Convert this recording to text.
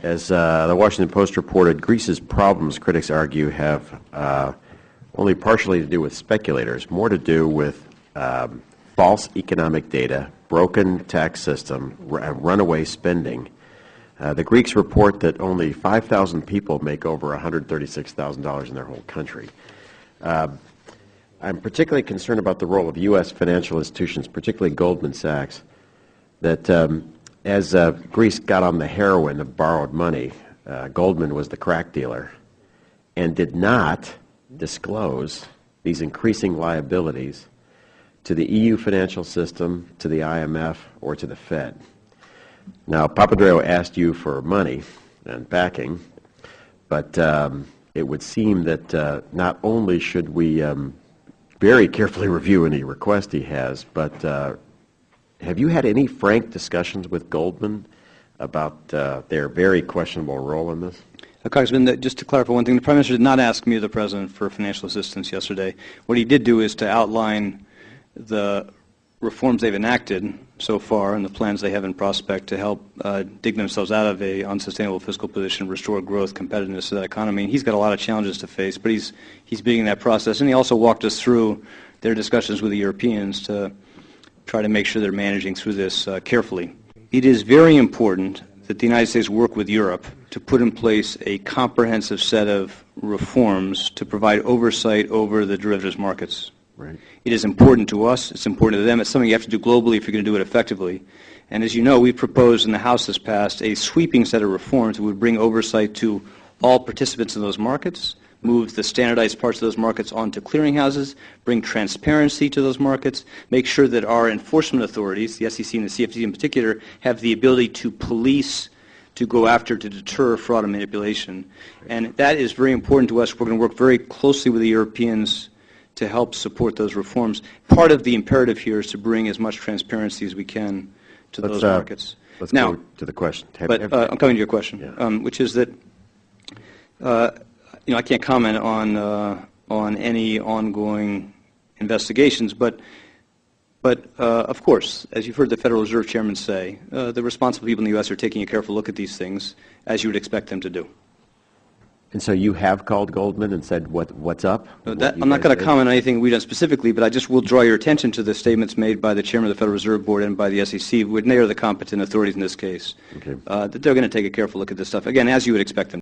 As the Washington Post reported, Greece's problems, critics argue, have only partially to do with speculators, more to do with false economic data, broken tax system, runaway spending. The Greeks report that only 5,000 people make over $136,000 in their whole country. I'm particularly concerned about the role of U.S. financial institutions, particularly Goldman Sachs, that as Greece got on the heroin of borrowed money, Goldman was the crack dealer and did not disclose these increasing liabilities to the EU financial system, to the IMF, or to the Fed. Now, Papandreou asked you for money and backing, but it would seem that not only should we very carefully review any request he has, but have you had any frank discussions with Goldman about their very questionable role in this? Congressman, just to clarify one thing, the Prime Minister did not ask me or the President for financial assistance yesterday. What he did do is to outline the reforms they've enacted so far and the plans they have in prospect to help dig themselves out of a unsustainable fiscal position, restore growth, competitiveness to that economy. And he's got a lot of challenges to face, but he's beginning that process. And he also walked us through their discussions with the Europeans to try to make sure they're managing through this carefully. It is very important that the United States work with Europe to put in place a comprehensive set of reforms to provide oversight over the derivatives markets. Right. It is important to us. It's important to them. It's something you have to do globally if you're going to do it effectively. And as you know, we proposed, and the House has passed, a sweeping set of reforms that would bring oversight to all participants in those markets, move the standardized parts of those markets onto clearinghouses, bring transparency to those markets, make sure that our enforcement authorities, the SEC and the CFTC in particular, have the ability to police, to go after, to deter fraud and manipulation. And that is very important to us. We're going to work very closely with the Europeans to help support those reforms. Part of the imperative here is to bring as much transparency as we can to those markets. Let's go to the question. I'm coming to your question, yeah. Which is that I can't comment on any ongoing investigations, but of course, as you've heard the Federal Reserve Chairman say, the responsible people in the U.S. are taking a careful look at these things, as you would expect them to do. And so you have called Goldman and said what's up? I'm not going to comment on anything we've done specifically, but I just will draw your attention to the statements made by the Chairman of the Federal Reserve Board and by the SEC, when they are the competent authorities in this case, okay. That they're going to take a careful look at this stuff, again, as you would expect them.